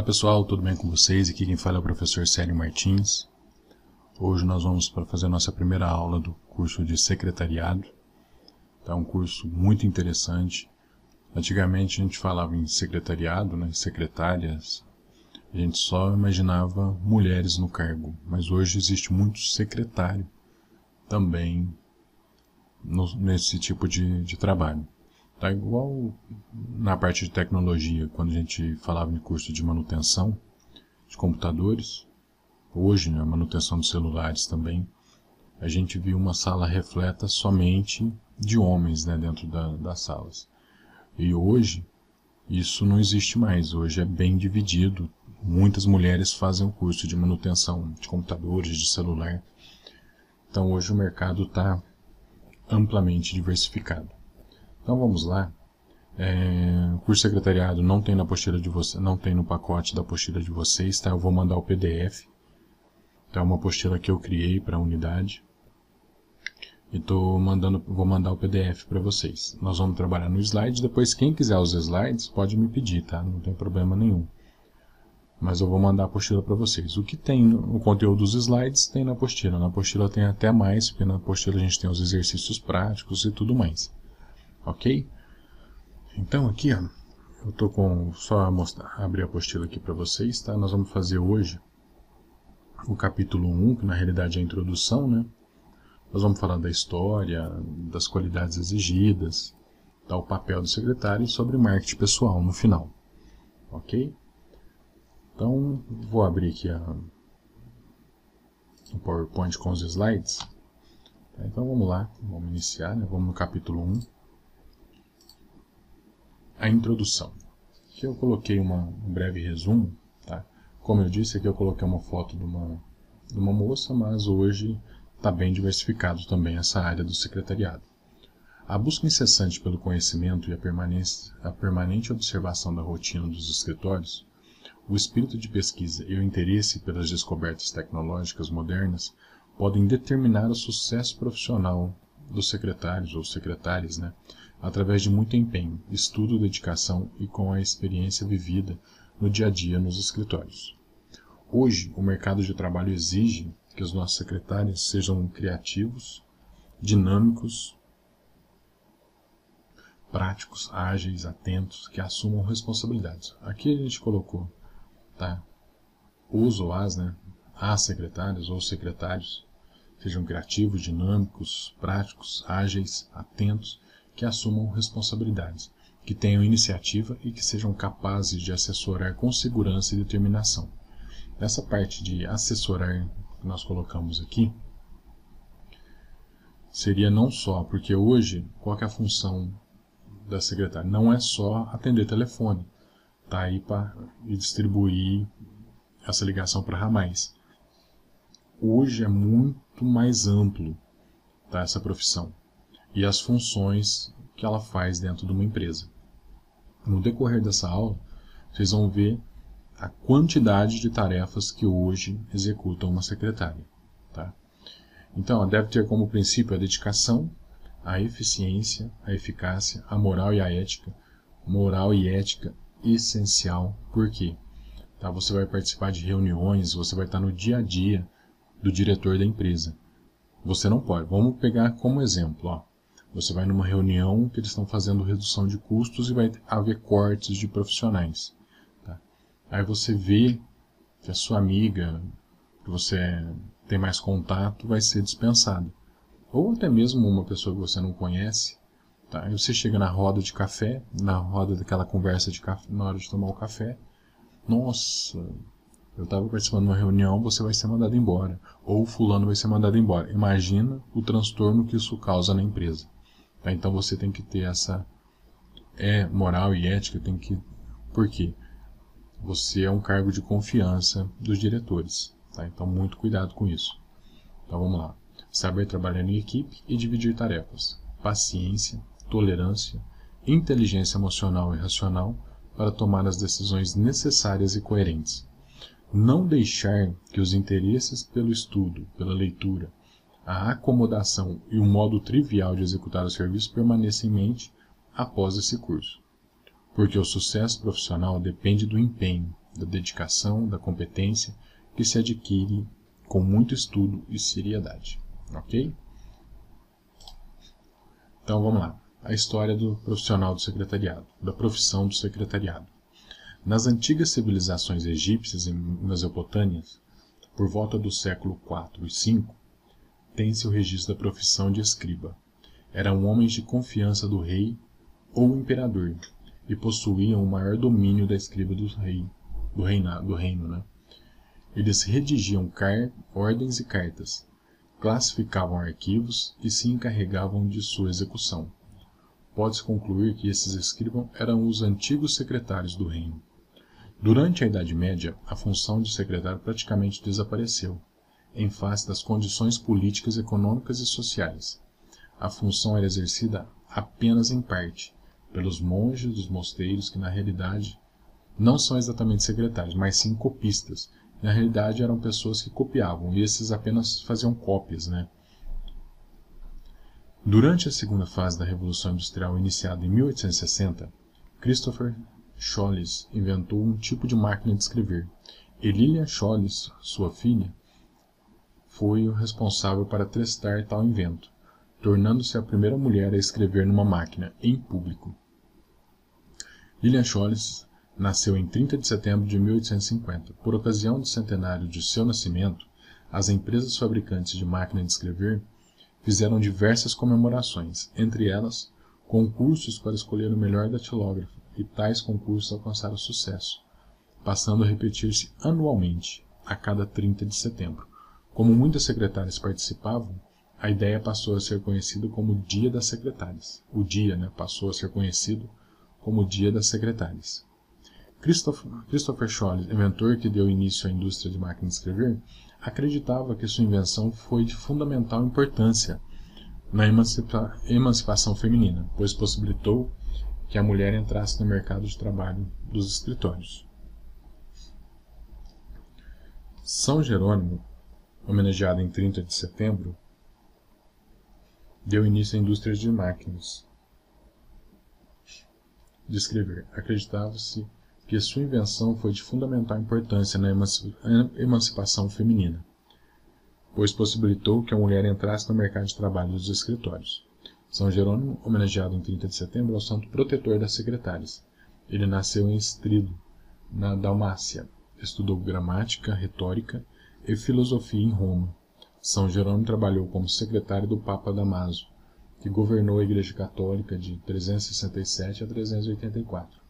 Olá pessoal, tudo bem com vocês? Aqui quem fala é o professor Célio Martins. Hoje nós vamos fazer a nossa primeira aula do curso de secretariado. É um curso muito interessante. Antigamente a gente falava em secretariado, né, secretárias. A gente só imaginava mulheres no cargo, mas hoje existe muito secretário também nesse tipo de trabalho. Tá igual na parte de tecnologia, quando a gente falava em curso de manutenção de computadores, hoje, né, manutenção de celulares também, a gente viu uma sala repleta somente de homens, né, dentro das salas. E hoje, isso não existe mais, hoje é bem dividido. Muitas mulheres fazem o curso de manutenção de computadores, de celular. Então hoje o mercado está amplamente diversificado. Então vamos lá. O curso de secretariado não tem na apostila de você, não tem no pacote da apostila de vocês, tá? Eu vou mandar o PDF. Então é uma apostila que eu criei para a unidade. E vou mandar o PDF para vocês. Nós vamos trabalhar no slide. Depois quem quiser os slides pode me pedir, tá? Não tem problema nenhum. Mas eu vou mandar a apostila para vocês. O que tem o conteúdo dos slides tem na apostila. Na apostila tem até mais, porque na apostila a gente tem os exercícios práticos e tudo mais. Ok? Então aqui, ó, eu tô com abrir a apostila aqui para vocês, tá? Nós vamos fazer hoje o capítulo 1, que na realidade é a introdução, né? Nós vamos falar da história, das qualidades exigidas, o papel do secretário e sobre marketing pessoal no final. Ok? Então, vou abrir aqui o PowerPoint com os slides. Então vamos lá, vamos iniciar, né? Vamos no capítulo 1. A introdução. Aqui eu coloquei um breve resumo, tá? Como eu disse, aqui eu coloquei uma foto de uma moça, mas hoje está bem diversificado também essa área do secretariado. A busca incessante pelo conhecimento e a permanente observação da rotina dos escritórios, o espírito de pesquisa e o interesse pelas descobertas tecnológicas modernas podem determinar o sucesso profissional dos secretários ou secretárias, né, através de muito empenho, estudo, dedicação e com a experiência vivida no dia a dia nos escritórios. Hoje, o mercado de trabalho exige que os nossos secretários sejam criativos, dinâmicos, práticos, ágeis, atentos, que assumam responsabilidades. Aqui a gente colocou, tá? Os ou as, né? As secretárias ou secretários sejam criativos, dinâmicos, práticos, ágeis, atentos, que assumam responsabilidades, que tenham iniciativa e que sejam capazes de assessorar com segurança e determinação. Essa parte de assessorar que nós colocamos aqui seria não só, porque hoje, qual que é a função da secretária? Não é só atender telefone, tá aí para distribuir essa ligação para ramais. Hoje é muito mais amplo, tá, essa profissão e as funções que ela faz dentro de uma empresa. No decorrer dessa aula, vocês vão ver a quantidade de tarefas que hoje executam uma secretária. Tá? Então, ela deve ter como princípio a dedicação, a eficiência, a eficácia, a moral e a ética. Moral e ética essencial. Por quê? Tá? Você vai participar de reuniões, você vai estar no dia a dia do diretor da empresa. Você não pode. Vamos pegar como exemplo, ó. Você vai numa reunião que eles estão fazendo redução de custos e vai haver cortes de profissionais. Tá? Aí você vê que a sua amiga, que você tem mais contato, vai ser dispensada. Ou até mesmo uma pessoa que você não conhece. Tá? Aí você chega na roda de café, na roda daquela conversa de café, na hora de tomar o café. Nossa, eu estava participando de uma reunião, você vai ser mandado embora. Ou fulano vai ser mandado embora. Imagina o transtorno que isso causa na empresa. Tá? Então você tem que ter essa moral e ética. Por quê? Você é um cargo de confiança dos diretores. Tá? Então muito cuidado com isso. Então vamos lá. Saber trabalhar em equipe e dividir tarefas. Paciência, tolerância, inteligência emocional e racional para tomar as decisões necessárias e coerentes. Não deixar que os interesses pelo estudo, pela leitura, a acomodação e o modo trivial de executar o serviço permaneçam em mente após esse curso. Porque o sucesso profissional depende do empenho, da dedicação, da competência que se adquire com muito estudo e seriedade. Ok? Então vamos lá. A história do profissional do secretariado, da profissão do secretariado. Nas antigas civilizações egípcias e mesopotâmias, por volta do século IV e V, tem-se o registro da profissão de escriba. Eram homens de confiança do rei ou imperador e possuíam o maior domínio da escriba do reino, né? Eles redigiam ordens e cartas, classificavam arquivos e se encarregavam de sua execução. Pode-se concluir que esses escribas eram os antigos secretários do reino. Durante a Idade Média, a função de secretário praticamente desapareceu, em face das condições políticas, econômicas e sociais. A função era exercida apenas em parte, pelos monges dos mosteiros, que na realidade não são exatamente secretários, mas sim copistas. Na realidade eram pessoas que copiavam, e esses apenas faziam cópias, né? Durante a segunda fase da Revolução Industrial, iniciada em 1860, Christopher Scholz inventou um tipo de máquina de escrever, e Lilian Scholz, sua filha, foi o responsável para testar tal invento, tornando-se a primeira mulher a escrever numa máquina, em público. Lilian Scholz nasceu em 30 de setembro de 1850. Por ocasião do centenário de seu nascimento, as empresas fabricantes de máquinas de escrever fizeram diversas comemorações, entre elas concursos para escolher o melhor datilógrafo, e tais concursos alcançaram sucesso, passando a repetir-se anualmente, a cada 30 de setembro. Como muitas secretárias participavam, a ideia passou a ser conhecida como Dia das Secretárias. O dia, passou a ser conhecido como Dia das Secretárias. Christopher Scholz, inventor que deu início à indústria de máquina de escrever, acreditava que sua invenção foi de fundamental importância na emancipação feminina, pois possibilitou que a mulher entrasse no mercado de trabalho dos escritórios. São Jerônimo, homenageado em 30 de setembro, deu início à indústria de máquinas de escrever. Acreditava-se que sua invenção foi de fundamental importância na emancipação feminina, pois possibilitou que a mulher entrasse no mercado de trabalho dos escritórios. São Jerônimo, homenageado em 30 de setembro, é o santo protetor das secretárias. Ele nasceu em Estrido, na Dalmácia. Estudou gramática, retórica e filosofia em Roma. São Jerônimo trabalhou como secretário do Papa Damaso, que governou a Igreja Católica de 367 a 384.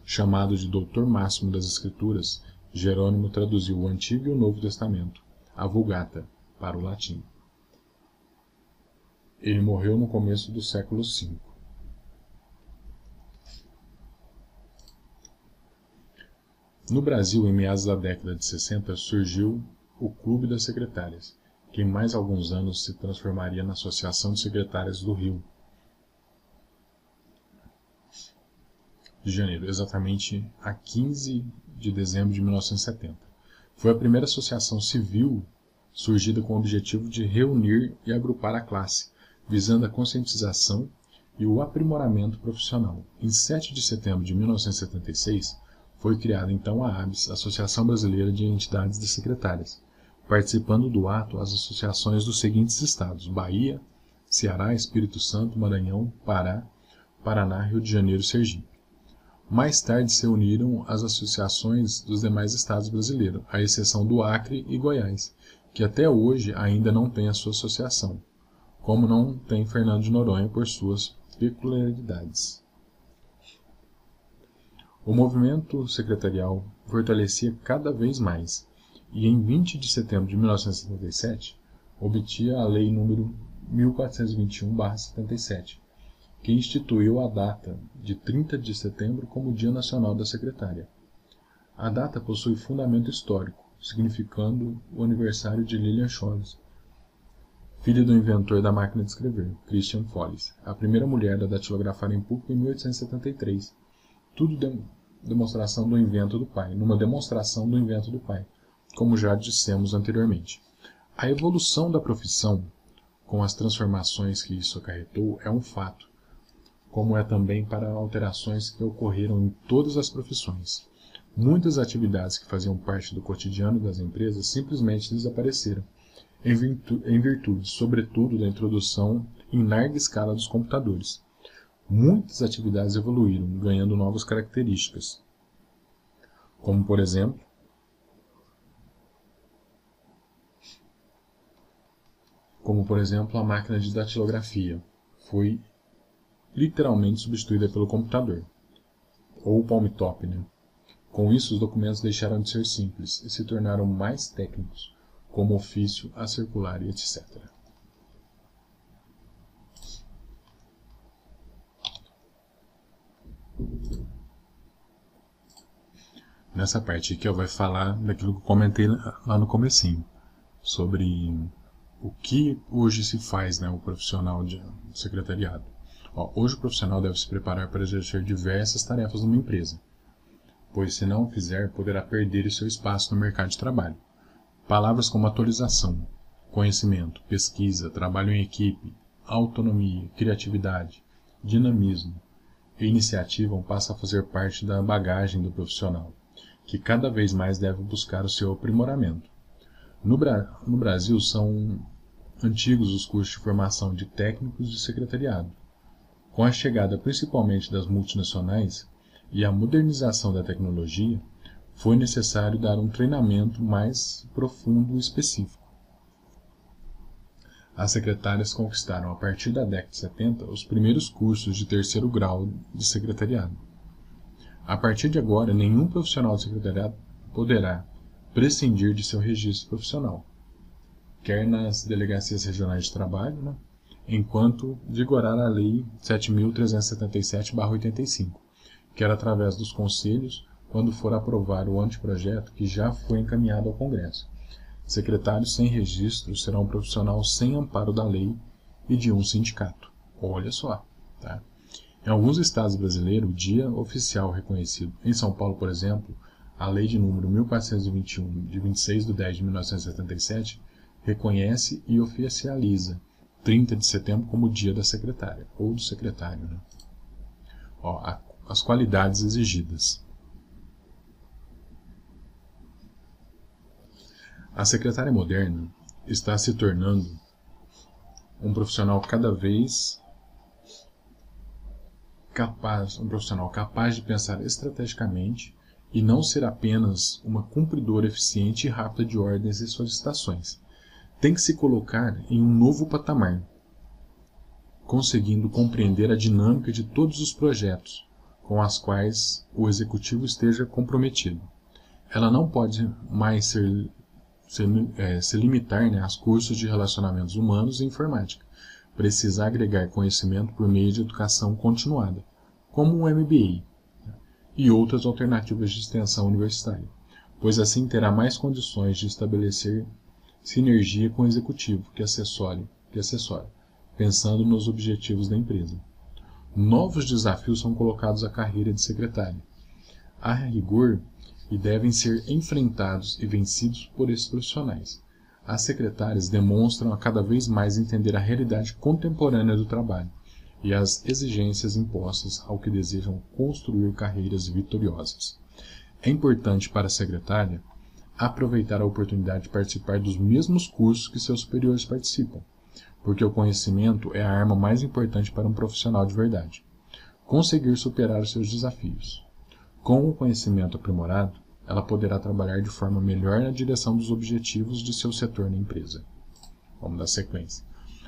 Chamado de Doutor Máximo das Escrituras, Jerônimo traduziu o Antigo e o Novo Testamento, a Vulgata, para o latim. Ele morreu no começo do século V. No Brasil, em meados da década de 60, surgiu o Clube das Secretárias, que em mais alguns anos se transformaria na Associação de Secretárias do Rio de Janeiro, exatamente a 15 de dezembro de 1970. Foi a primeira associação civil surgida com o objetivo de reunir e agrupar a classe, visando a conscientização e o aprimoramento profissional. Em 7 de setembro de 1976, foi criada então a ABS, Associação Brasileira de Entidades de Secretárias, participando do ato as associações dos seguintes estados: Bahia, Ceará, Espírito Santo, Maranhão, Pará, Paraná, Rio de Janeiro e Sergipe. Mais tarde se uniram as associações dos demais estados brasileiros, à exceção do Acre e Goiás, que até hoje ainda não tem a sua associação, como não tem Fernando de Noronha por suas peculiaridades. O movimento secretarial fortalecia cada vez mais, e em 20 de setembro de 1977, obtinha a Lei nº 1421/77, que instituiu a data de 30 de setembro como Dia Nacional da Secretária. A data possui fundamento histórico, significando o aniversário de Lilian Scholz, filha do inventor da máquina de escrever, Christian Follis, a primeira mulher a datilografar em público em 1873. Tudo demonstração do invento do pai, numa demonstração do invento do pai, como já dissemos anteriormente. A evolução da profissão, com as transformações que isso acarretou, é um fato, como é também para alterações que ocorreram em todas as profissões. Muitas atividades que faziam parte do cotidiano das empresas simplesmente desapareceram, em virtude, sobretudo, da introdução em larga escala dos computadores. Muitas atividades evoluíram, ganhando novas características, como, por exemplo, a máquina de datilografia foi literalmente substituída pelo computador, ou o palm top, né? Com isso, os documentos deixaram de ser simples e se tornaram mais técnicos, como ofício, a circular e etc. Nessa parte aqui, vai falar daquilo que eu comentei lá no comecinho, sobre o que hoje se faz, né, o profissional de secretariado. Hoje o profissional deve se preparar para exercer diversas tarefas numa empresa, pois se não o fizer, poderá perder o seu espaço no mercado de trabalho. Palavras como atualização, conhecimento, pesquisa, trabalho em equipe, autonomia, criatividade, dinamismo e iniciativa passam a fazer parte da bagagem do profissional, que cada vez mais deve buscar o seu aprimoramento. No Brasil, são antigos os cursos de formação de técnicos de secretariado. Com a chegada principalmente das multinacionais e a modernização da tecnologia, foi necessário dar um treinamento mais profundo e específico. As secretárias conquistaram, a partir da década de 70, os primeiros cursos de terceiro grau de secretariado. A partir de agora, nenhum profissional de secretariado poderá prescindir de seu registro profissional, quer nas delegacias regionais de trabalho, né, enquanto vigorar a Lei 7.377/85, quer através dos conselhos, quando for aprovar o anteprojeto que já foi encaminhado ao Congresso. Secretários sem registro serão um profissional sem amparo da lei e de um sindicato. Olha só, tá? Em alguns estados brasileiros, o dia oficial reconhecido, em São Paulo, por exemplo, a Lei de número 1421, de 26 de 10 de 1977, reconhece e oficializa 30 de setembro como dia da secretária, ou do secretário, né? As qualidades exigidas. A secretária moderna está se tornando um profissional capaz de pensar estrategicamente e não ser apenas uma cumpridora eficiente e rápida de ordens e solicitações. Tem que se colocar em um novo patamar, conseguindo compreender a dinâmica de todos os projetos com os quais o executivo esteja comprometido. Ela não pode mais se limitar, né, aos cursos de relacionamentos humanos e informática. Precisa agregar conhecimento por meio de educação continuada, como o MBA, e outras alternativas de extensão universitária, pois assim terá mais condições de estabelecer sinergia com o executivo que assessore, pensando nos objetivos da empresa. Novos desafios são colocados à carreira de secretária, a rigor, e devem ser enfrentados e vencidos por esses profissionais. As secretárias demonstram a cada vez mais entender a realidade contemporânea do trabalho e as exigências impostas ao que desejam construir carreiras vitoriosas. É importante para a secretária aproveitar a oportunidade de participar dos mesmos cursos que seus superiores participam, porque o conhecimento é a arma mais importante para um profissional de verdade. Conseguir superar os seus desafios. Com o conhecimento aprimorado, ela poderá trabalhar de forma melhor na direção dos objetivos de seu setor na empresa. Vamos dar sequência.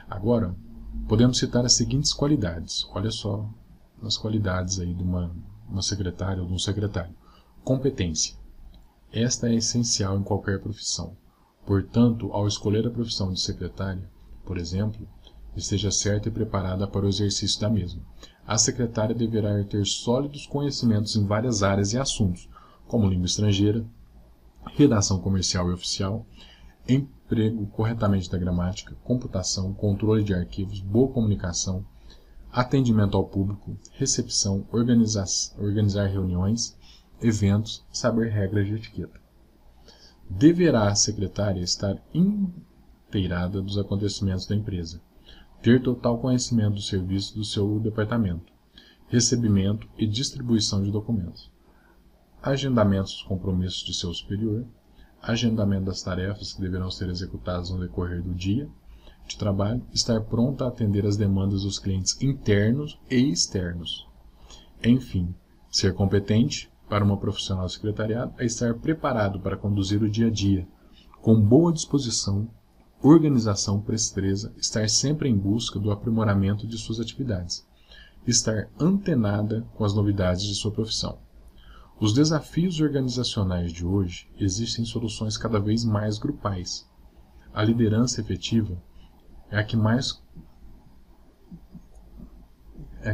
Agora, podemos citar as seguintes qualidades. Olha só as qualidades aí de uma secretária ou de um secretário. Competência. Esta é essencial em qualquer profissão. Portanto, ao escolher a profissão de secretária, por exemplo, esteja certa e preparada para o exercício da mesma. A secretária deverá ter sólidos conhecimentos em várias áreas e assuntos, como língua estrangeira, redação comercial e oficial, emprego corretamente da gramática, computação, controle de arquivos, boa comunicação, atendimento ao público, recepção, organizar reuniões, eventos, saber regras de etiqueta. Deverá a secretária estar inteirada dos acontecimentos da empresa, ter total conhecimento do serviço do seu departamento, recebimento e distribuição de documentos. agendamento dos compromissos de seu superior, agendamento das tarefas que deverão ser executadas no decorrer do dia de trabalho, estar pronto a atender as demandas dos clientes internos e externos. Enfim, ser competente para uma profissional de secretariado é estar preparado para conduzir o dia a dia, com boa disposição, organização, presteza, estar sempre em busca do aprimoramento de suas atividades, estar antenada com as novidades de sua profissão. Os desafios organizacionais de hoje existem soluções cada vez mais grupais. A liderança efetiva é a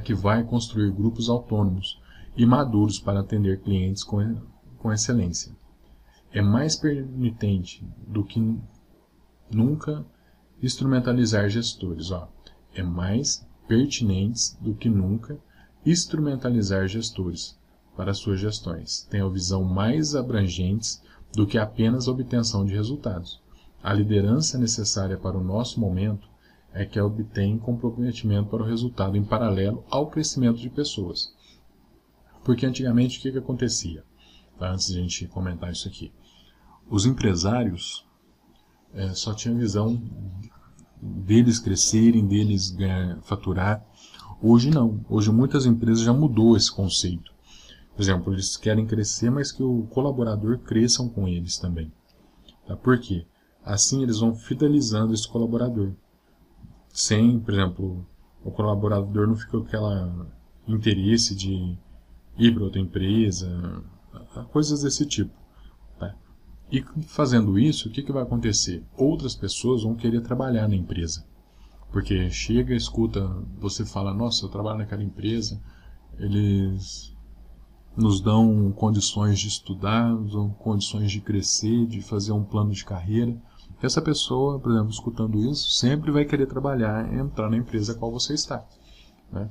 que vai construir grupos autônomos e maduros para atender clientes com excelência. É mais permitente do que nunca instrumentalizar gestores. É mais pertinente do que nunca instrumentalizar gestores para suas gestões. Tem a visão mais abrangentes do que apenas a obtenção de resultados. A liderança necessária para o nosso momento é que obtém comprometimento para o resultado em paralelo ao crescimento de pessoas. Porque antigamente o que acontecia? Antes de a gente comentar isso aqui. Os empresários só tinham visão deles crescerem, deles faturar. Hoje não. Hoje muitas empresas já mudou esse conceito. Por exemplo, eles querem crescer, mas que o colaborador cresçam com eles também. Tá? Por quê? Assim eles vão fidelizando esse colaborador. Sem, por exemplo, o colaborador não fica com aquele interesse de ir para outra empresa, coisas desse tipo. Tá? E fazendo isso, o que vai acontecer? Outras pessoas vão querer trabalhar na empresa. Porque chega, escuta, você fala, nossa, eu trabalho naquela empresa, eles nos dão condições de estudar, nos dão condições de crescer, de fazer um plano de carreira. Essa pessoa, por exemplo, escutando isso, sempre vai querer trabalhar e entrar na empresa a qual você está. Né?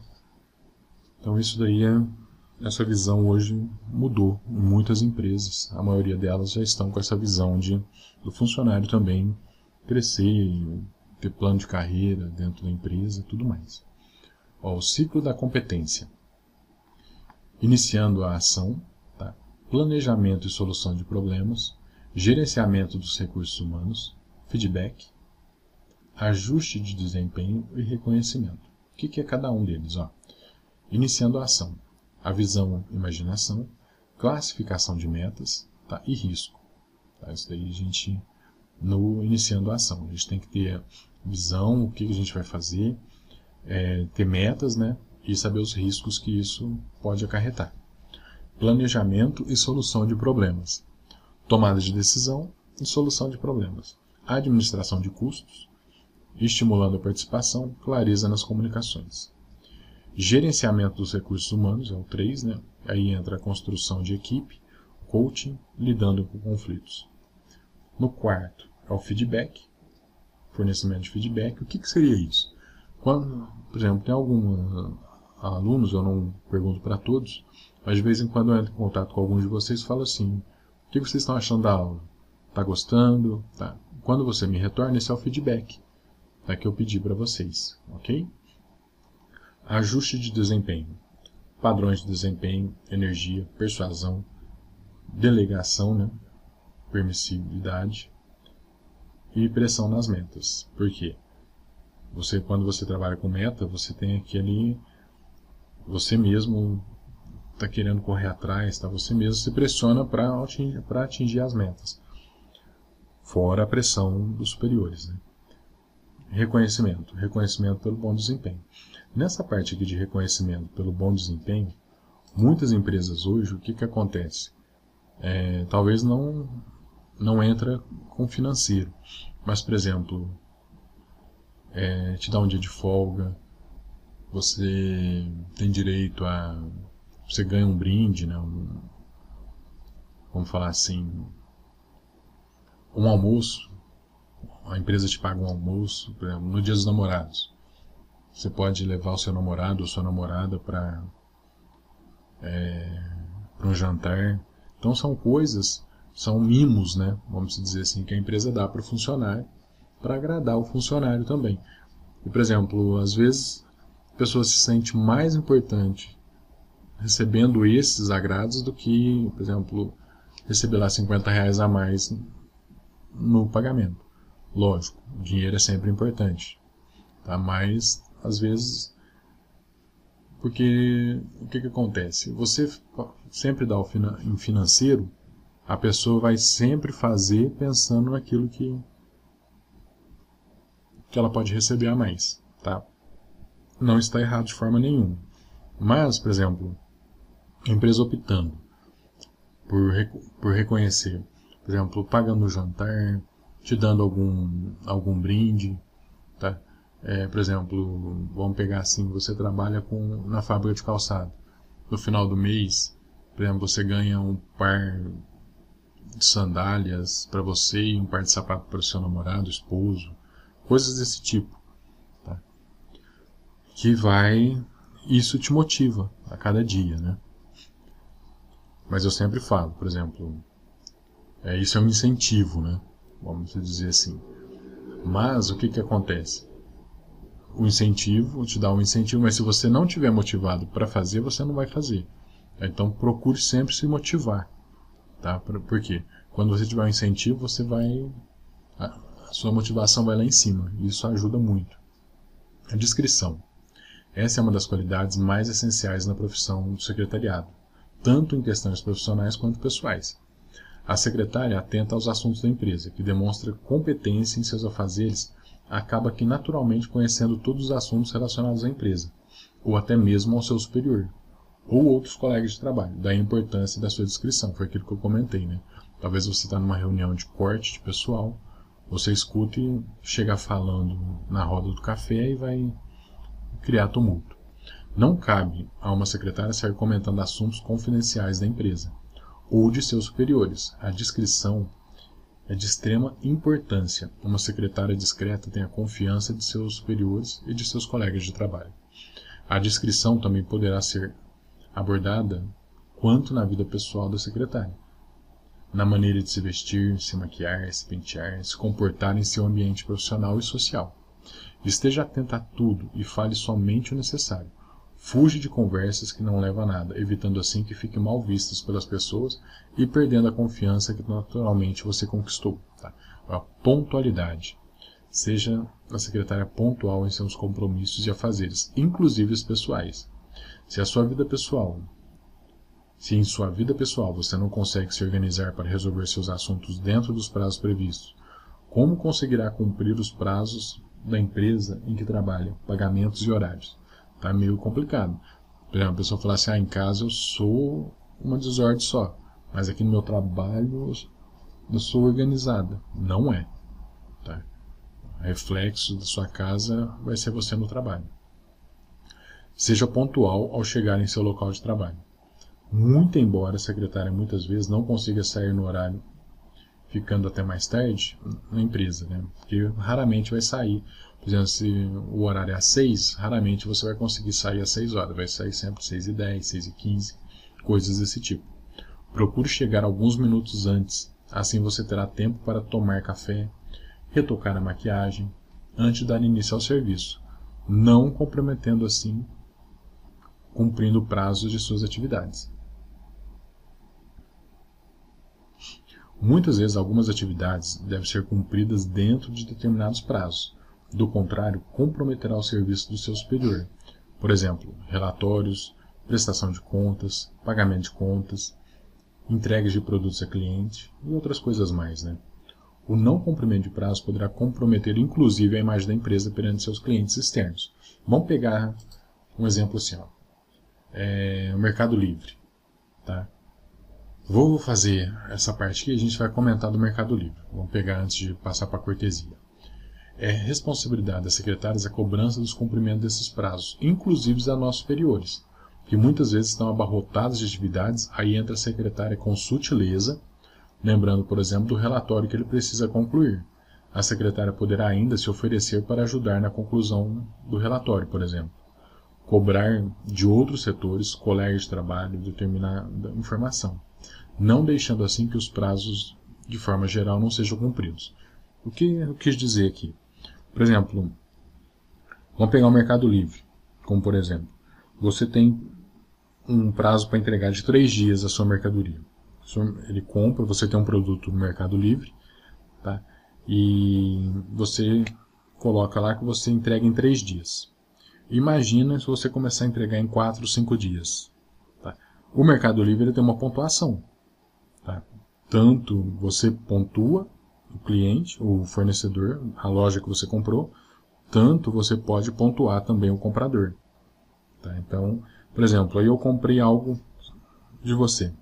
Então isso daí essa visão hoje mudou em muitas empresas. A maioria delas já estão com essa visão do funcionário também crescer, ter plano de carreira dentro da empresa e tudo mais. O ciclo da competência. Iniciando a ação, tá? Planejamento e solução de problemas, gerenciamento dos recursos humanos, feedback, ajuste de desempenho e reconhecimento. O que é cada um deles? Iniciando a ação, a visão e imaginação, classificação de metas, tá? E risco. Tá? Isso daí a gente, no iniciando a ação, a gente tem que ter visão, o que a gente vai fazer, ter metas, né? E saber os riscos que isso pode acarretar. Planejamento e solução de problemas. Tomada de decisão e solução de problemas. Administração de custos, estimulando a participação, clareza nas comunicações. Gerenciamento dos recursos humanos, é o 3, né? Aí entra a construção de equipe, coaching, lidando com conflitos. No 4 é o feedback, fornecimento de feedback. O que seria isso? Quando, por exemplo, tem alguns alunos, eu não pergunto para todos, mas de vez em quando eu entro em contato com alguns de vocês e falo assim, o que vocês estão achando da aula? Está gostando? Tá. Quando você me retorna, esse é o feedback que eu pedi para vocês, ok? Ajuste de desempenho, padrões de desempenho, energia, persuasão, delegação, né? Permissibilidade e pressão nas metas. Por quê? Quando você trabalha com meta, você tem aquele... Você mesmo está querendo correr atrás, tá? Você mesmo se pressiona para atingir as metas. Fora a pressão dos superiores. Né? Reconhecimento pelo bom desempenho. Nessa parte aqui de reconhecimento pelo bom desempenho, muitas empresas hoje, o que acontece? Talvez não entra com financeiro, mas, por exemplo, te dá um dia de folga, você tem direito a... Você ganha um brinde, né? Vamos falar assim, um almoço. A empresa te paga um almoço, por exemplo, no Dia dos Namorados. Você pode levar o seu namorado ou sua namorada para um jantar. Então são coisas, são mimos, né? Vamos dizer assim, que a empresa dá para o funcionário, para agradar o funcionário também. E, por exemplo, às vezes a pessoa se sente mais importante recebendo esses agrados do que, por exemplo, receber lá R$ 50 a mais no pagamento. Lógico, o dinheiro é sempre importante, tá? Mas às vezes, porque o que acontece? Você sempre dá em financeiro, a pessoa vai sempre fazer pensando naquilo que ela pode receber a mais, tá? Não está errado de forma nenhuma. Mas, por exemplo, a empresa optando por reconhecer, por exemplo, pagando o jantar, te dando algum brinde, tá? Por exemplo, vamos pegar assim, você trabalha na fábrica de calçado. No final do mês, por exemplo, você ganha um par de sandálias para você e um par de sapatos para o seu namorado, esposo, coisas desse tipo, tá? Isso te motiva a cada dia, né? Mas eu sempre falo, por exemplo, isso é um incentivo, né? Vamos dizer assim. Mas o que acontece? O incentivo te dá um incentivo, mas se você não estiver motivado para fazer, você não vai fazer. Então procure sempre se motivar, tá? Por quê? Quando você tiver um incentivo, a sua motivação vai lá em cima. E isso ajuda muito. A discrição. Essa é uma das qualidades mais essenciais na profissão do secretariado, tanto em questões profissionais quanto pessoais. A secretária atenta aos assuntos da empresa, que demonstra competência em seus afazeres, acaba que naturalmente conhecendo todos os assuntos relacionados à empresa, ou até mesmo ao seu superior, ou outros colegas de trabalho. Daí a importância da sua descrição, foi aquilo que eu comentei, né? Talvez você está numa reunião de corte de pessoal, você escute e chega falando na roda do café e vai criar tumulto. Não cabe a uma secretária sair comentando assuntos confidenciais da empresa ou de seus superiores. A discrição é de extrema importância. Uma secretária discreta tem a confiança de seus superiores e de seus colegas de trabalho. A discrição também poderá ser abordada quanto na vida pessoal da secretária, na maneira de se vestir, se maquiar, se pentear, se comportar em seu ambiente profissional e social. Esteja atenta a tudo e fale somente o necessário. Fuge de conversas que não levam a nada, evitando assim que fiquem mal vistas pelas pessoas e perdendo a confiança que naturalmente você conquistou. Tá? A pontualidade. Seja a secretária pontual em seus compromissos e afazeres, inclusive os pessoais. Se em sua vida pessoal você não consegue se organizar para resolver seus assuntos dentro dos prazos previstos, como conseguirá cumprir os prazos da empresa em que trabalha, pagamentos e horários? Tá meio complicado. Por exemplo, a pessoa fala assim, em casa eu sou uma desordem só, mas aqui no meu trabalho eu sou organizada. Não é. Tá? O reflexo da sua casa vai ser você no trabalho. Seja pontual ao chegar em seu local de trabalho. Muito embora a secretária muitas vezes não consiga sair no horário ficando até mais tarde na empresa, né? Porque raramente vai sair. Por exemplo, se o horário é às 6, raramente você vai conseguir sair às 6 horas. Vai sair sempre às 6h10, 6h15, coisas desse tipo. Procure chegar alguns minutos antes. Assim você terá tempo para tomar café, retocar a maquiagem, antes de dar início ao serviço, não comprometendo assim, cumprindo o prazo de suas atividades. Muitas vezes algumas atividades devem ser cumpridas dentro de determinados prazos. Do contrário, comprometerá o serviço do seu superior. Por exemplo, relatórios, prestação de contas, pagamento de contas, entregas de produtos a cliente e outras coisas mais, né? O não cumprimento de prazo poderá comprometer inclusive a imagem da empresa perante seus clientes externos. Vamos pegar um exemplo assim, o Mercado Livre, tá? Vou fazer essa parte aqui, a gente vai comentar do Mercado Livre. Vamos pegar antes de passar para a cortesia. É responsabilidade das secretárias a cobrança dos cumprimentos desses prazos, inclusive a nossos superiores, que muitas vezes estão abarrotados de atividades, aí entra a secretária com sutileza, lembrando, por exemplo, do relatório que ele precisa concluir. A secretária poderá ainda se oferecer para ajudar na conclusão do relatório, por exemplo. Cobrar de outros setores, colegas de trabalho, determinada informação, não deixando assim que os prazos, de forma geral, não sejam cumpridos. O que eu quis dizer aqui? Por exemplo, vamos pegar o Mercado Livre, como por exemplo, você tem um prazo para entregar de 3 dias a sua mercadoria. Ele compra, você tem um produto no Mercado Livre, tá? E você coloca lá que você entrega em 3 dias. Imagina se você começar a entregar em 4, 5 dias. Tá? O Mercado Livre ele tem uma pontuação. Tá? Tanto você pontua o cliente, o fornecedor, a loja que você comprou, tanto você pode pontuar também o comprador. Tá? Então, por exemplo, aí eu comprei algo de você.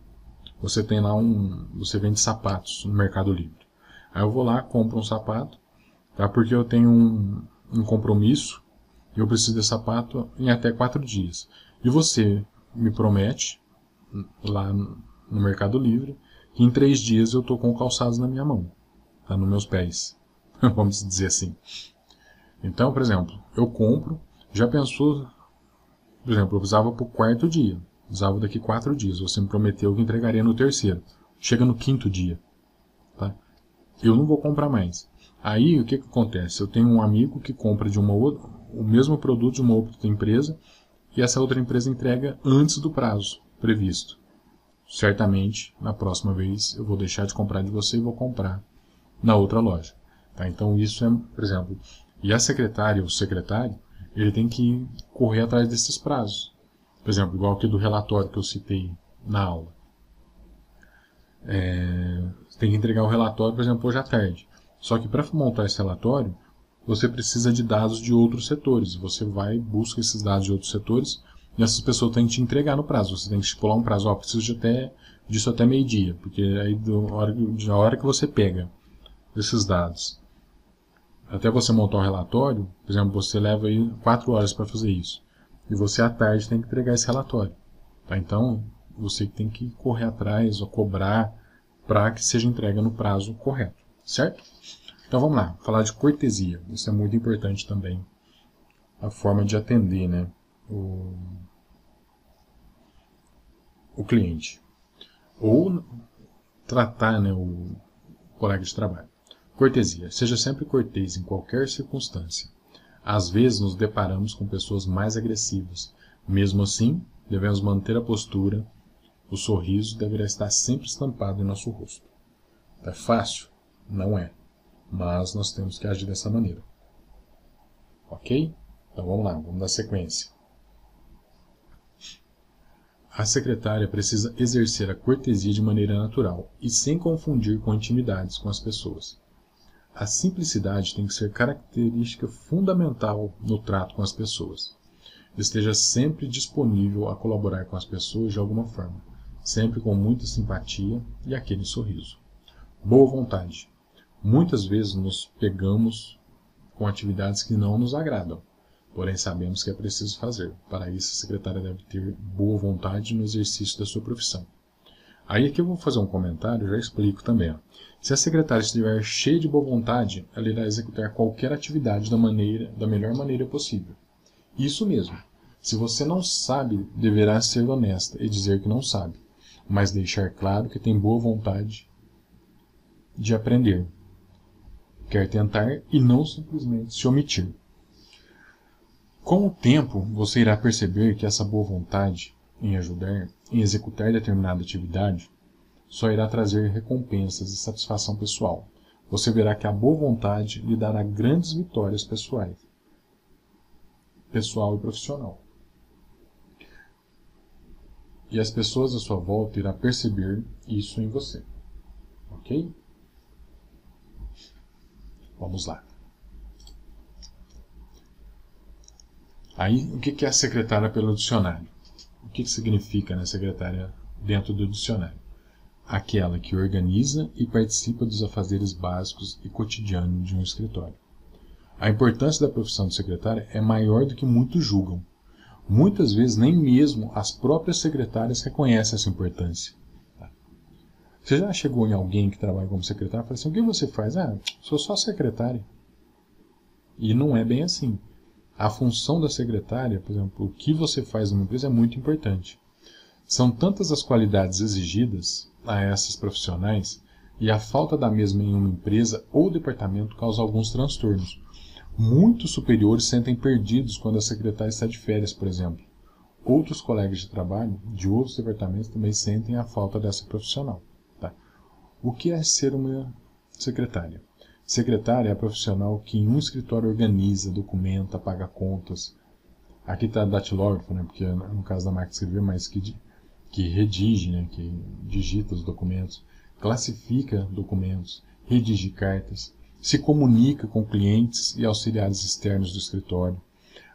Você tem lá você vende sapatos no Mercado Livre. Aí eu vou lá, compro um sapato, tá? Porque eu tenho um compromisso e eu preciso de sapato em até 4 dias. E você me promete, lá no Mercado Livre, que em 3 dias eu estou com calçados na minha mão, tá? Nos meus pés, vamos dizer assim. Então, por exemplo, eu compro, já pensou, por exemplo, eu precisava para o 4º dia, precisava daqui 4 dias, você me prometeu que entregaria no 3º, chega no 5º dia, tá? Eu não vou comprar mais. Aí, o que acontece? Eu tenho um amigo que compra de o mesmo produto de uma outra empresa e essa outra empresa entrega antes do prazo previsto. Certamente, na próxima vez, eu vou deixar de comprar de você e vou comprar na outra loja. Tá? Então, isso é, por exemplo, e a secretária ou o secretário, ele tem que correr atrás desses prazos. Por exemplo, igual aqui do relatório que eu citei na aula. Você tem que entregar o relatório, por exemplo, hoje à tarde. Só que para montar esse relatório, você precisa de dados de outros setores. Você vai e busca esses dados de outros setores e essas pessoas têm que te entregar no prazo. Você tem que estipular um prazo. Preciso disso até meio-dia, porque aí da hora que você pega esses dados até você montar o relatório, por exemplo, você leva aí 4 horas para fazer isso. E você à tarde tem que entregar esse relatório. Tá? Então, você tem que correr atrás ou cobrar para que seja entregue no prazo correto. Certo? Então vamos lá, falar de cortesia. Isso é muito importante também. A forma de atender, né, o cliente. Ou tratar, né, o colega de trabalho. Cortesia. Seja sempre cortês em qualquer circunstância. Às vezes nos deparamos com pessoas mais agressivas. Mesmo assim, devemos manter a postura. O sorriso deverá estar sempre estampado em nosso rosto. É fácil? Não é. Mas nós temos que agir dessa maneira. Ok? Então vamos lá, vamos dar sequência. A secretária precisa exercer a cortesia de maneira natural e sem confundir com intimidades com as pessoas. A simplicidade tem que ser característica fundamental no trato com as pessoas. Esteja sempre disponível a colaborar com as pessoas de alguma forma, sempre com muita simpatia e aquele sorriso. Boa vontade. Muitas vezes nos pegamos com atividades que não nos agradam, porém sabemos que é preciso fazer. Para isso, a secretária deve ter boa vontade no exercício da sua profissão. Aí aqui eu vou fazer um comentário, já explico também. Se a secretária estiver cheia de boa vontade, ela irá executar qualquer atividade da melhor maneira possível. Isso mesmo. Se você não sabe, deverá ser honesta e dizer que não sabe, mas deixar claro que tem boa vontade de aprender. Quer tentar e não simplesmente se omitir. Com o tempo, você irá perceber que essa boa vontade em ajudar, em executar determinada atividade, só irá trazer recompensas e satisfação pessoal. Você verá que a boa vontade lhe dará grandes vitórias pessoal e profissional. E as pessoas à sua volta irão perceber isso em você. Ok? Vamos lá. Aí, o que é a secretária pelo dicionário? O que significa, né, secretária dentro do dicionário? Aquela que organiza e participa dos afazeres básicos e cotidianos de um escritório. A importância da profissão de secretária é maior do que muitos julgam. Muitas vezes nem mesmo as próprias secretárias reconhecem essa importância. Você já chegou em alguém que trabalha como secretária e fala assim, o que você faz? Sou só secretária. E não é bem assim. A função da secretária, por exemplo, o que você faz numa empresa é muito importante. São tantas as qualidades exigidas a essas profissionais e a falta da mesma em uma empresa ou departamento causa alguns transtornos. Muitos superiores se sentem perdidos quando a secretária está de férias, por exemplo, outros colegas de trabalho de outros departamentos também sentem a falta dessa profissional. Tá? O que é ser uma secretária? Secretária é a profissional que em um escritório organiza, documenta, paga contas. Aqui está datilógrafo, né, porque no caso da máquina de escrever, mas que redige, né, que digita os documentos, classifica documentos, redige cartas, se comunica com clientes e auxiliares externos do escritório,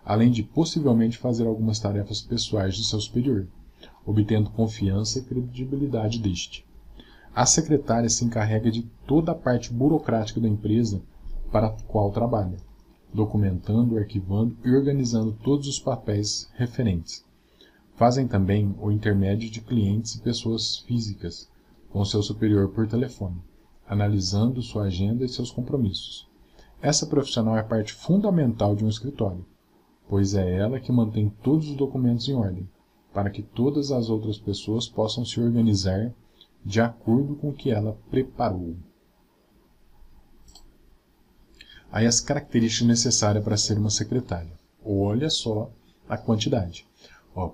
além de possivelmente fazer algumas tarefas pessoais de seu superior, obtendo confiança e credibilidade deste. A secretária se encarrega de toda a parte burocrática da empresa para a qual trabalha, documentando, arquivando e organizando todos os papéis referentes. Fazem também o intermédio de clientes e pessoas físicas com seu superior por telefone, analisando sua agenda e seus compromissos. Essa profissional é parte fundamental de um escritório, pois é ela que mantém todos os documentos em ordem, para que todas as outras pessoas possam se organizar de acordo com o que ela preparou. Aí as características necessárias para ser uma secretária. Olha só a quantidade.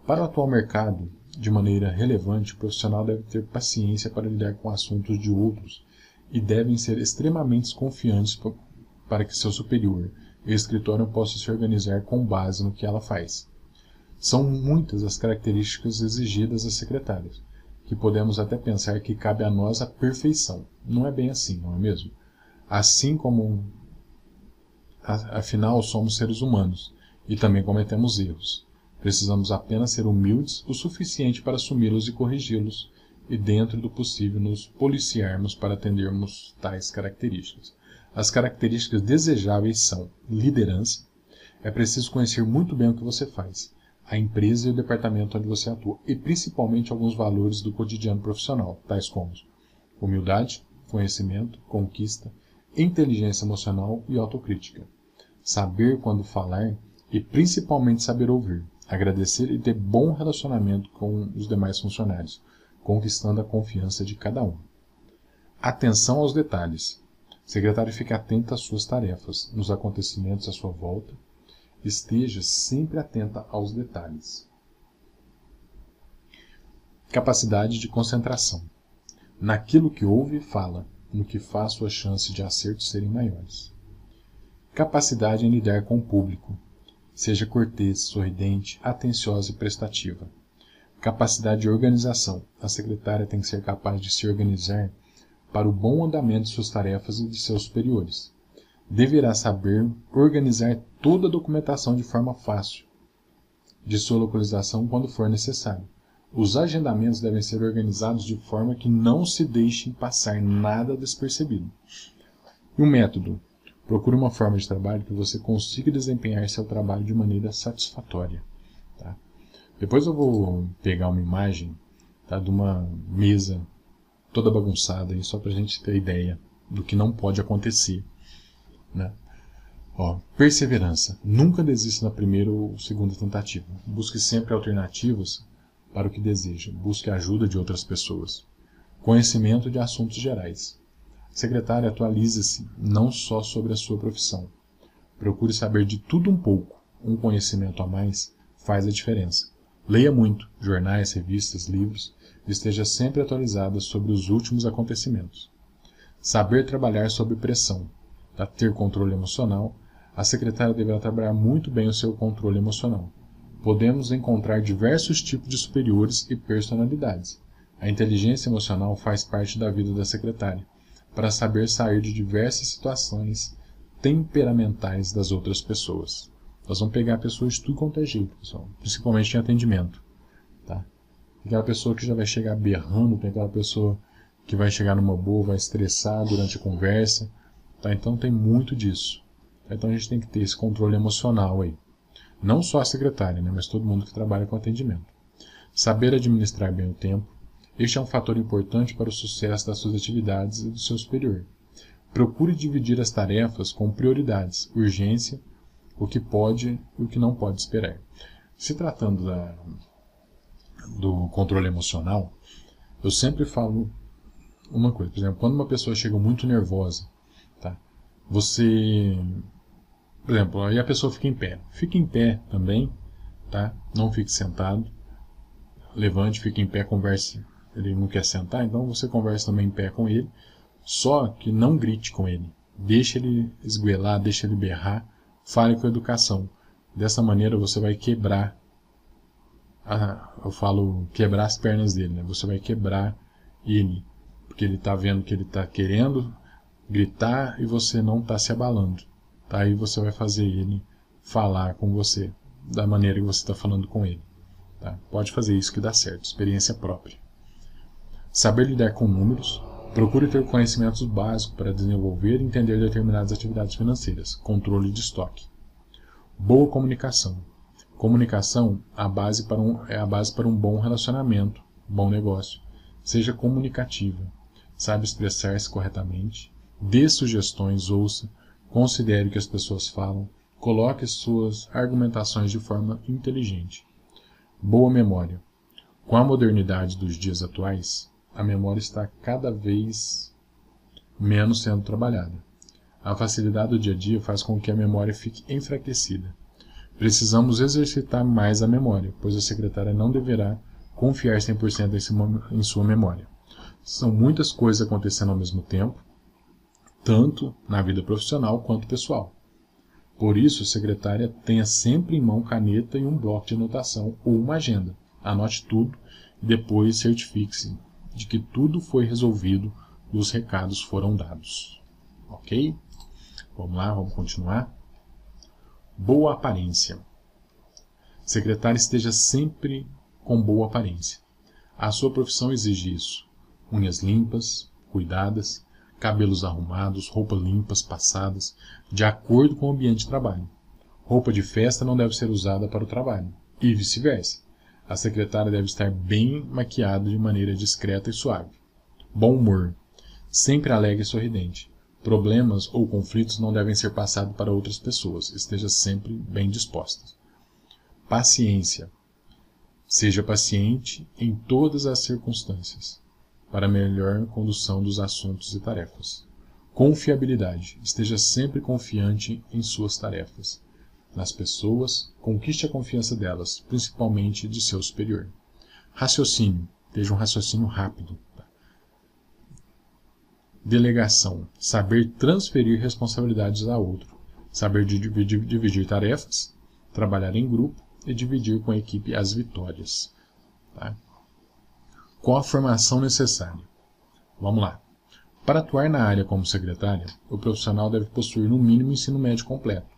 Para o atual mercado, de maneira relevante, o profissional deve ter paciência para lidar com assuntos de outros e devem ser extremamente confiantes para que seu superior e o escritório possam se organizar com base no que ela faz. São muitas as características exigidas às secretárias, que podemos até pensar que cabe a nós a perfeição. Não é bem assim, não é mesmo? Assim como, afinal, somos seres humanos e também cometemos erros. Precisamos apenas ser humildes o suficiente para assumi-los e corrigi-los, e dentro do possível nos policiarmos para atendermos tais características. As características desejáveis são liderança. É preciso conhecer muito bem o que você faz, a empresa e o departamento onde você atua, e principalmente alguns valores do cotidiano profissional, tais como humildade, conhecimento, conquista, inteligência emocional e autocrítica. Saber quando falar e principalmente saber ouvir, agradecer e ter bom relacionamento com os demais funcionários, conquistando a confiança de cada um. Atenção aos detalhes. O secretário fique atento às suas tarefas, nos acontecimentos à sua volta. Esteja sempre atenta aos detalhes. Capacidade de concentração. Naquilo que ouve e fala, no que faz suas chances de acerto serem maiores. Capacidade em lidar com o público. Seja cortês, sorridente, atenciosa e prestativa. Capacidade de organização. A secretária tem que ser capaz de se organizar para o bom andamento de suas tarefas e de seus superiores. Deverá saber organizar toda a documentação de forma fácil, de sua localização quando for necessário. Os agendamentos devem ser organizados de forma que não se deixe passar nada despercebido. E o método. Procure uma forma de trabalho que você consiga desempenhar seu trabalho de maneira satisfatória. Tá? Depois eu vou pegar uma imagem, tá, de uma mesa toda bagunçada, aí, só para a gente ter ideia do que não pode acontecer. Né? Perseverança. Nunca desista na primeira ou segunda tentativa. Busque sempre alternativas para o que deseja. Busque a ajuda de outras pessoas. Conhecimento de assuntos gerais. Secretária, atualize-se não só sobre a sua profissão. Procure saber de tudo um pouco. Um conhecimento a mais faz a diferença. Leia muito, jornais, revistas, livros, e esteja sempre atualizada sobre os últimos acontecimentos. Saber trabalhar sob pressão. Para ter controle emocional, a secretária deverá trabalhar muito bem o seu controle emocional. Podemos encontrar diversos tipos de superiores e personalidades. A inteligência emocional faz parte da vida da secretária, para saber sair de diversas situações temperamentais das outras pessoas. Nós vamos pegar pessoas de tudo quanto é jeito, pessoal, principalmente em atendimento. Tá? Tem aquela pessoa que já vai chegar berrando, tem aquela pessoa que vai chegar numa boa, vai estressar durante a conversa. Tá? Então tem muito disso. Então a gente tem que ter esse controle emocional aí. Não só a secretária, né, mas todo mundo que trabalha com atendimento. Saber administrar bem o tempo. Este é um fator importante para o sucesso das suas atividades e do seu superior. Procure dividir as tarefas com prioridades, urgência, o que pode e o que não pode esperar. Se tratando do controle emocional, eu sempre falo uma coisa. Por exemplo, quando uma pessoa chega muito nervosa, tá? Você, por exemplo, aí a pessoa fica em pé. Fica em pé também, tá? Não fique sentado. Levante, fique em pé, converse. Ele não quer sentar, então você conversa também em pé com ele. Só que não grite com ele. Deixe ele esguelar, deixe ele berrar. Fale com educação. Dessa maneira você vai quebrar, eu falo quebrar as pernas dele, né? Você vai quebrar ele, porque ele está vendo que ele está querendo gritar e você não está se abalando. Tá? Aí você vai fazer ele falar com você da maneira que você está falando com ele. Tá? Pode fazer isso que dá certo, experiência própria. Saber lidar com números. Procure ter conhecimentos básicos para desenvolver e entender determinadas atividades financeiras. Controle de estoque. Boa comunicação. Comunicação é a base para um bom relacionamento, bom negócio. Seja comunicativa. Saiba expressar-se corretamente. Dê sugestões, ouça. Considere o que as pessoas falam. Coloque suas argumentações de forma inteligente. Boa memória. Com a modernidade dos dias atuais, a memória está cada vez menos sendo trabalhada. A facilidade do dia a dia faz com que a memória fique enfraquecida. Precisamos exercitar mais a memória, pois a secretária não deverá confiar 100% em sua memória. São muitas coisas acontecendo ao mesmo tempo, tanto na vida profissional quanto pessoal. Por isso, a secretária tenha sempre em mão caneta e um bloco de anotação ou uma agenda. Anote tudo e depois certifique-se de que tudo foi resolvido e os recados foram dados. Ok? Vamos lá, vamos continuar. Boa aparência. Secretária esteja sempre com boa aparência. A sua profissão exige isso. Unhas limpas, cuidadas, cabelos arrumados, roupas limpas, passadas, de acordo com o ambiente de trabalho. Roupa de festa não deve ser usada para o trabalho, e vice-versa. A secretária deve estar bem maquiada de maneira discreta e suave. Bom humor. Sempre alegre e sorridente. Problemas ou conflitos não devem ser passados para outras pessoas. Esteja sempre bem disposta. Paciência. Seja paciente em todas as circunstâncias, para a melhor condução dos assuntos e tarefas. Confiabilidade. Esteja sempre confiante em suas tarefas. Nas pessoas, conquiste a confiança delas, principalmente de seu superior. Raciocínio. Esteja um raciocínio rápido. Delegação. Saber transferir responsabilidades a outro. Saber dividir tarefas, trabalhar em grupo e dividir com a equipe as vitórias. Tá? Qual a formação necessária? Vamos lá. Para atuar na área como secretária, o profissional deve possuir no mínimo ensino médio completo.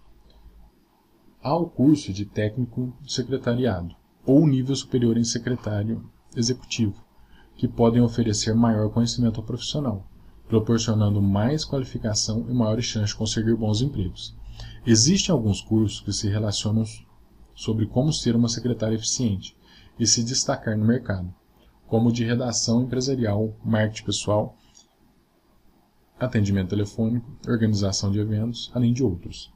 Há o curso de técnico de secretariado ou nível superior em secretário executivo, que podem oferecer maior conhecimento ao profissional, proporcionando mais qualificação e maiores chances de conseguir bons empregos. Existem alguns cursos que se relacionam sobre como ser uma secretária eficiente e se destacar no mercado, como o de redação empresarial, marketing pessoal, atendimento telefônico, organização de eventos, além de outros.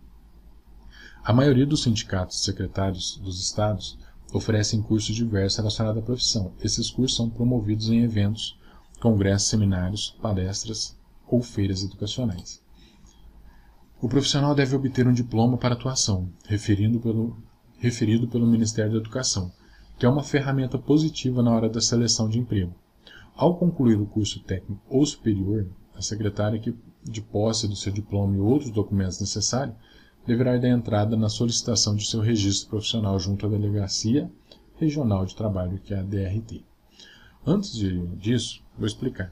A maioria dos sindicatos de secretários dos estados oferecem cursos diversos relacionados à profissão. Esses cursos são promovidos em eventos, congressos, seminários, palestras ou feiras educacionais. O profissional deve obter um diploma para atuação, referido pelo Ministério da Educação, que é uma ferramenta positiva na hora da seleção de emprego. Ao concluir o curso técnico ou superior, a secretária que, de posse do seu diploma e outros documentos necessários, deverá dar entrada na solicitação de seu registro profissional junto à Delegacia Regional de Trabalho, que é a DRT. Antes disso, vou explicar.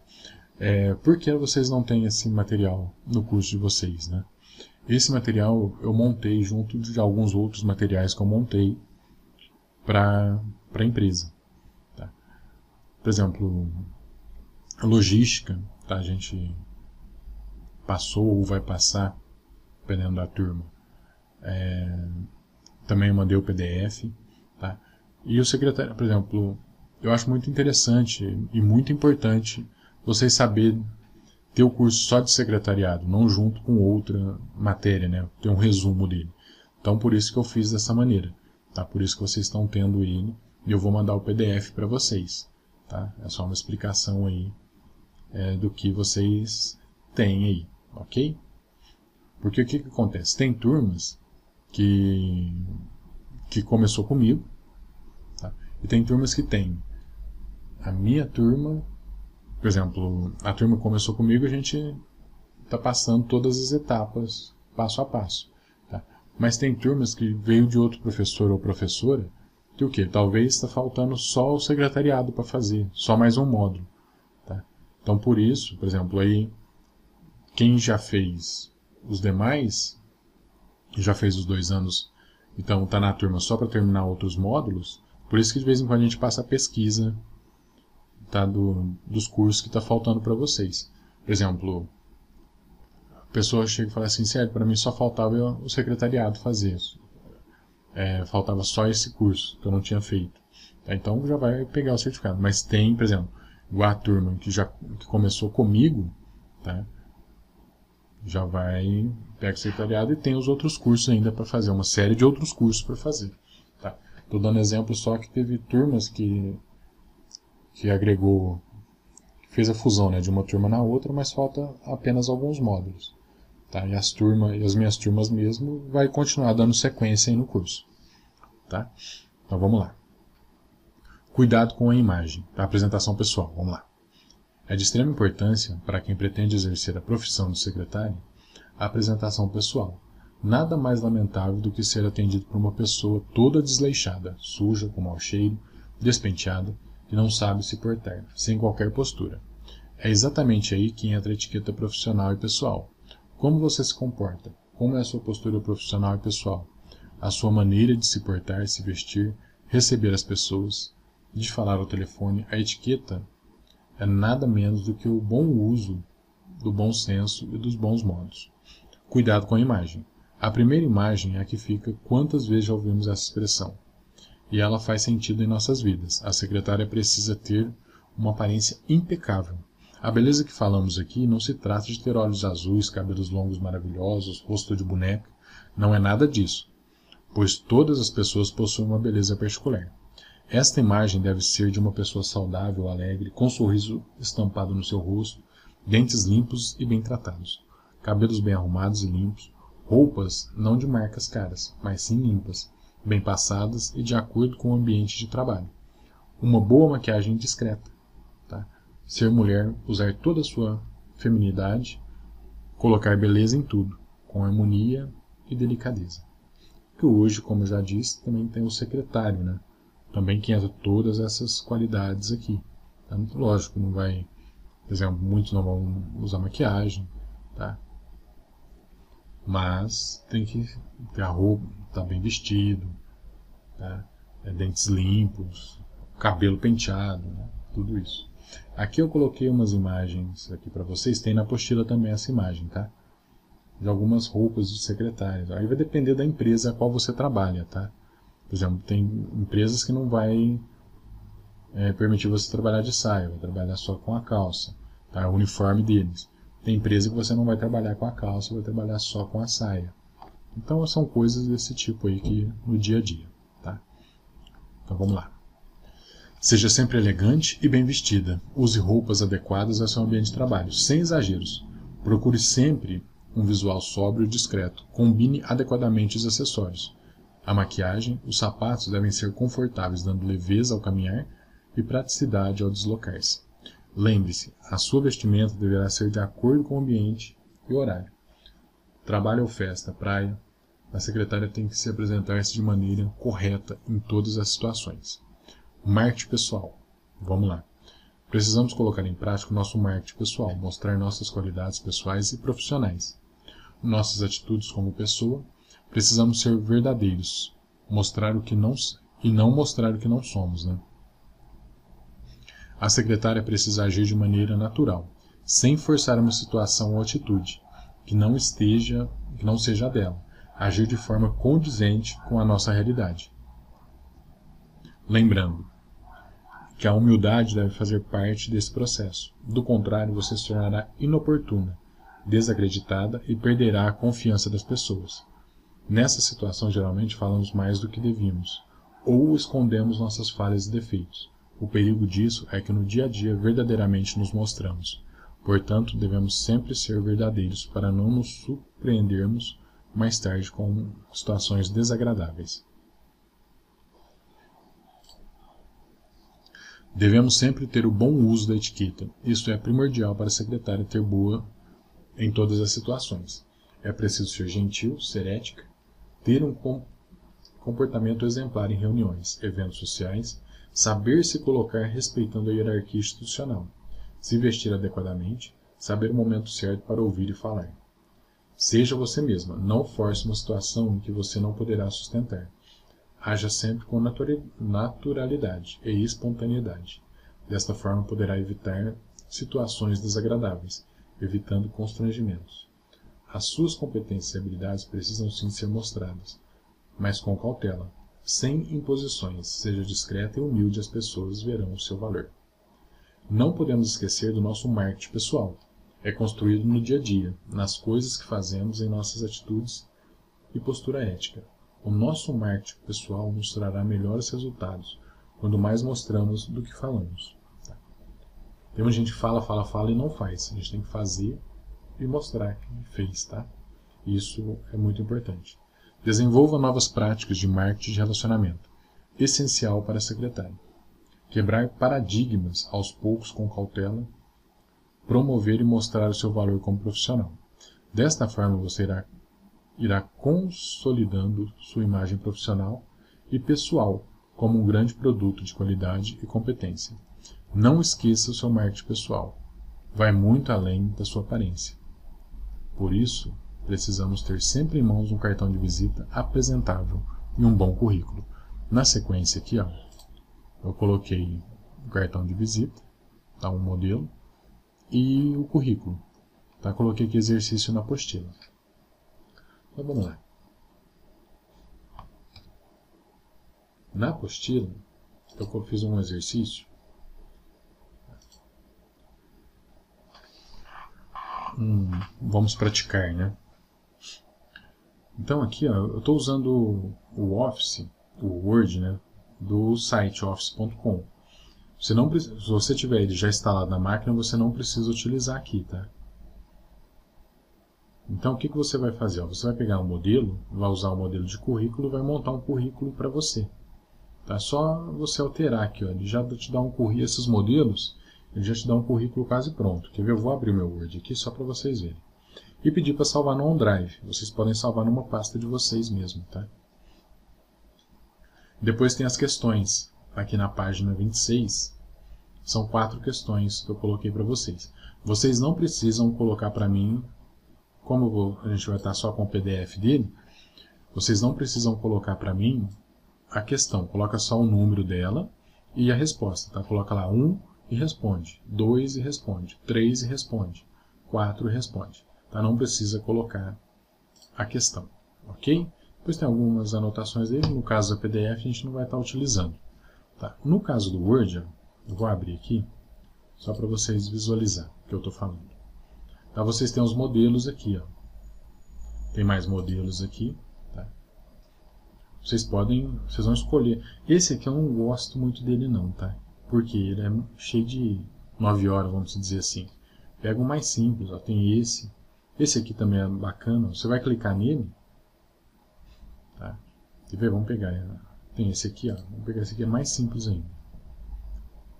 Por que vocês não têm esse material no curso de vocês, né? Esse material eu montei junto de alguns outros materiais que eu montei para a empresa. Tá? Por exemplo, logística, tá? A gente passou ou vai passar, dependendo da turma. Também eu mandei o PDF. Tá? E o secretário, por exemplo, eu acho muito interessante e muito importante vocês saberem ter o curso só de secretariado, não junto com outra matéria, né? Ter um resumo dele. Então, por isso que eu fiz dessa maneira. Tá? Por isso que vocês estão tendo ele. E eu vou mandar o PDF para vocês. Tá? É só uma explicação aí do que vocês têm aí. Ok? Porque o que acontece? Tem turmas que começou comigo, E tem turmas que tem. A minha turma, por exemplo, a turma que começou comigo, a gente está passando todas as etapas, passo a passo. Tá? Mas tem turmas que veio de outro professor ou professora, que o quê? Talvez está faltando só o secretariado para fazer, só mais um módulo. Tá? Então, por isso, por exemplo, aí, quem já fez os demais, já fez os 2 anos, então está na turma só para terminar outros módulos, por isso que de vez em quando a gente passa a pesquisa, tá, dos cursos que está faltando para vocês. Por exemplo, a pessoa chega e fala assim, sério, para mim só faltava o secretariado fazer isso. Faltava só esse curso que eu não tinha feito. Tá, então já vai pegar o certificado. Mas tem, por exemplo, igual a turma que começou comigo, tá, já vai pegar o secretariado e tem os outros cursos ainda para fazer, uma série de outros cursos para fazer. Tá? Tô dando exemplo só que teve turmas que agregou, que fez a fusão, né, de uma turma na outra, mas falta apenas alguns módulos. Tá? E as minhas turmas mesmo vai continuar dando sequência aí no curso. Tá? Então vamos lá. Cuidado com a imagem, a apresentação pessoal. Vamos lá. É de extrema importância para quem pretende exercer a profissão de secretário a apresentação pessoal. Nada mais lamentável do que ser atendido por uma pessoa toda desleixada, suja, com mau cheiro, despenteada, que não sabe se portar, sem qualquer postura. É exatamente aí que entra a etiqueta profissional e pessoal. Como você se comporta? Como é a sua postura profissional e pessoal? A sua maneira de se portar, se vestir, receber as pessoas, de falar ao telefone. A etiqueta é nada menos do que o bom uso do bom senso e dos bons modos. Cuidado com a imagem. A primeira imagem é a que fica. Quantas vezes já ouvimos essa expressão? E ela faz sentido em nossas vidas. A secretária precisa ter uma aparência impecável. A beleza que falamos aqui não se trata de ter olhos azuis, cabelos longos maravilhosos, rosto de boneca. Não é nada disso, pois todas as pessoas possuem uma beleza particular. Esta imagem deve ser de uma pessoa saudável, alegre, com um sorriso estampado no seu rosto, dentes limpos e bem tratados, cabelos bem arrumados e limpos, roupas não de marcas caras, mas sim limpas, bem passadas e de acordo com o ambiente de trabalho. Uma boa maquiagem discreta. Tá? Ser mulher, usar toda a sua feminidade, colocar beleza em tudo, com harmonia e delicadeza. Que hoje, como eu já disse, também tem o secretário, né? Também que entra todas essas qualidades aqui. Tá? Lógico, não vai, por exemplo, muitos não vão usar maquiagem, tá? Mas tem que ter a roupa, tá bem vestido, tá? Dentes limpos, cabelo penteado, né? Tudo isso. Aqui eu coloquei umas imagens aqui para vocês, tem na apostila também essa imagem, tá? De algumas roupas de secretários. Aí vai depender da empresa a qual você trabalha, tá? Por exemplo, tem empresas que não vai permitir você trabalhar de saia, vai trabalhar só com a calça, tá? É o uniforme deles. Tem empresa que você não vai trabalhar com a calça, vai trabalhar só com a saia. Então são coisas desse tipo aí que no dia a dia, tá? Então vamos lá. Seja sempre elegante e bem vestida. Use roupas adequadas ao seu ambiente de trabalho, sem exageros. Procure sempre um visual sóbrio e discreto. Combine adequadamente os acessórios. A maquiagem, os sapatos devem ser confortáveis, dando leveza ao caminhar e praticidade ao deslocar-se. Lembre-se, a sua vestimenta deverá ser de acordo com o ambiente e horário. Trabalho ou festa, praia, a secretária tem que se apresentar-se de maneira correta em todas as situações. Marketing pessoal. Vamos lá. Precisamos colocar em prática o nosso marketing pessoal, mostrar nossas qualidades pessoais e profissionais. Nossas atitudes como pessoa, precisamos ser verdadeiros, mostrar o que não e não mostrar o que não somos, né? A secretária precisa agir de maneira natural, sem forçar uma situação ou atitude que não seja dela, agir de forma condizente com a nossa realidade. Lembrando que a humildade deve fazer parte desse processo. Do contrário, você se tornará inoportuna, desacreditada e perderá a confiança das pessoas. Nessa situação, geralmente falamos mais do que devíamos, ou escondemos nossas falhas e defeitos. O perigo disso é que no dia a dia verdadeiramente nos mostramos. Portanto, devemos sempre ser verdadeiros para não nos surpreendermos mais tarde com situações desagradáveis. Devemos sempre ter o bom uso da etiqueta. Isso é primordial para a secretária ter boa em todas as situações. É preciso ser gentil, ser ética, ter um comportamento exemplar em reuniões, eventos sociais, saber se colocar respeitando a hierarquia institucional, se vestir adequadamente, saber o momento certo para ouvir e falar. Seja você mesma, não force uma situação em que você não poderá sustentar. Haja sempre com naturalidade e espontaneidade. Desta forma poderá evitar situações desagradáveis, evitando constrangimentos. As suas competências e habilidades precisam sim ser mostradas, mas com cautela, sem imposições. Seja discreta e humilde, as pessoas verão o seu valor. Não podemos esquecer do nosso marketing pessoal. É construído no dia a dia, nas coisas que fazemos, em nossas atitudes e postura ética. O nosso marketing pessoal nos trará melhores resultados, quando mais mostramos do que falamos. Tem gente que fala e não faz. A gente tem que fazer e mostrar que fez, tá? Isso é muito importante. Desenvolva novas práticas de marketing de relacionamento, essencial para a secretária. Quebrar paradigmas aos poucos com cautela, promover e mostrar o seu valor como profissional. Desta forma você irá consolidando sua imagem profissional e pessoal como um grande produto de qualidade e competência. Não esqueça o seu marketing pessoal. Vai muito além da sua aparência. Por isso, precisamos ter sempre em mãos um cartão de visita apresentável e um bom currículo. Na sequência aqui, ó, eu coloquei o cartão de visita, tá, um modelo, e o currículo. Tá? Coloquei aqui exercício na apostila. Então vamos lá. Na apostila, eu fiz um exercício. Vamos praticar, né? Então aqui, ó, eu estou usando o Office, o Word, né, do site office.com. Se você tiver ele já instalado na máquina, você não precisa utilizar aqui, tá? Então o que você vai fazer? Ó, você vai pegar um modelo, vai usar o modelo de currículo e vai montar um currículo para você. Tá? Só você alterar aqui, ó, ele já te dá um currículo, esses modelos, ele já te dá um currículo quase pronto. Quer ver? Eu vou abrir o meu Word aqui só para vocês verem. E pedir para salvar no OneDrive. Vocês podem salvar numa pasta de vocês mesmo, tá? Depois tem as questões. Aqui na página 26, são 4 questões que eu coloquei para vocês. Vocês não precisam colocar para mim, como a gente vai estar só com o PDF dele, vocês não precisam colocar para mim a questão. Coloca só o número dela e a resposta, tá? Coloca lá 1 e responde, 2 e responde, 3 e responde, 4 e responde. Tá? Não precisa colocar a questão, ok? Depois tem algumas anotações dele, no caso da PDF a gente não vai estar utilizando. Tá? No caso do Word, eu vou abrir aqui, só para vocês visualizar o que eu estou falando. Tá? Vocês têm os modelos aqui, ó. Tem mais modelos aqui, tá? Vocês vão escolher. Esse aqui eu não gosto muito dele não, tá? Porque ele é cheio de 9 horas, vamos dizer assim. Pega o mais simples, ó. Tem esse. Esse aqui também é bacana. Você vai clicar nele. Tá? Quer ver? Vamos pegar. Tem esse aqui, ó. Vamos pegar esse aqui, é mais simples ainda.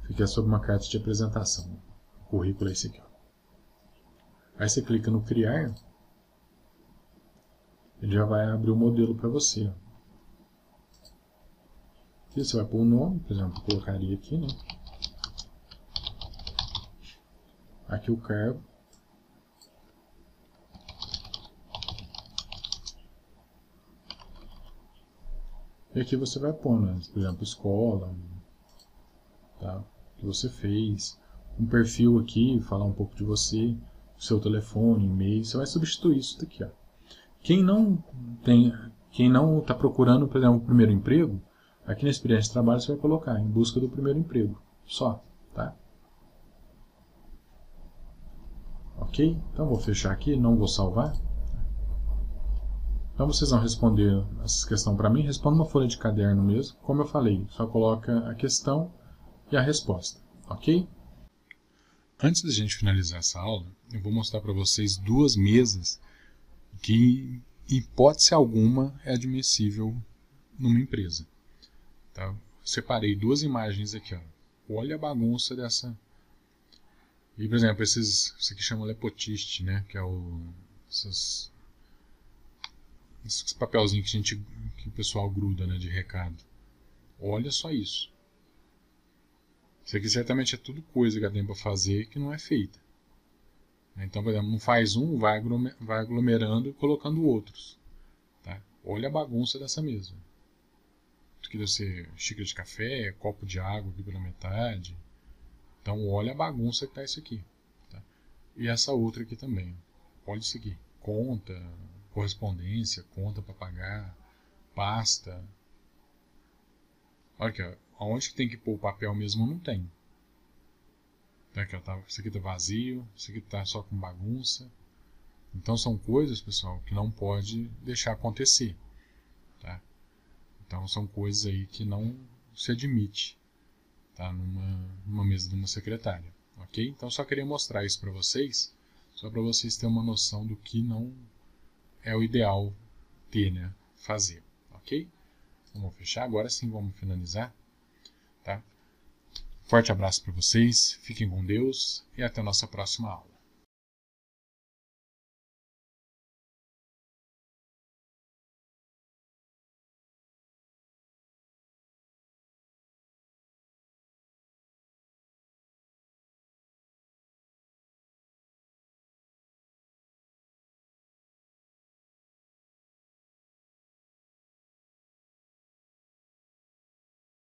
Fica sobre uma carta de apresentação. O currículo é esse aqui, ó. Aí você clica no criar. Ele já vai abrir o modelo para você, ó. Aqui você vai pôr o nome, por exemplo, eu colocaria aqui, né? Aqui o cargo. E aqui você vai pôr, né? Por exemplo, escola, tá? O que você fez, um perfil aqui, falar um pouco de você, seu telefone, e-mail, você vai substituir isso daqui, ó. Quem não está procurando, por exemplo, o primeiro emprego, aqui na experiência de trabalho você vai colocar em busca do primeiro emprego, só, tá? Ok? Então vou fechar aqui, não vou salvar. Então vocês vão responder essa questão para mim, responda uma folha de caderno mesmo, como eu falei, só coloca a questão e a resposta, ok? Antes da gente finalizar essa aula, eu vou mostrar para vocês 2 mesas que, em hipótese alguma, é admissível numa empresa. Tá? Separei 2 imagens aqui, ó. olha a bagunça dessa. E, por exemplo, isso aqui chama lepotiste, né? Que é esses papelzinhos que o pessoal gruda, né, de recado. Olha só isso. Isso aqui certamente é tudo coisa que tem para fazer que não é feita. Então, por exemplo, não faz um, vai aglomerando e colocando outros. Tá? Olha a bagunça dessa mesa. Isso aqui deve ser xícara de café, copo de água aqui pela metade. Então, olha a bagunça que está isso aqui. Tá? E essa outra aqui também. Olha isso aqui. Conta, correspondência, conta para pagar, pasta. Olha aqui, ó. Onde que tem que pôr o papel mesmo não tem. Aqui, ó, isso aqui está vazio, isso aqui está só com bagunça. Então são coisas, pessoal, que não pode deixar acontecer. Tá? Então são coisas aí que não se admite, tá? numa mesa de uma secretária. Ok? Então só queria mostrar isso para vocês, só para vocês terem uma noção do que não é o ideal ter, né? Fazer. Ok? Vamos fechar, agora sim vamos finalizar. Tá? Forte abraço para vocês, fiquem com Deus e até a nossa próxima aula.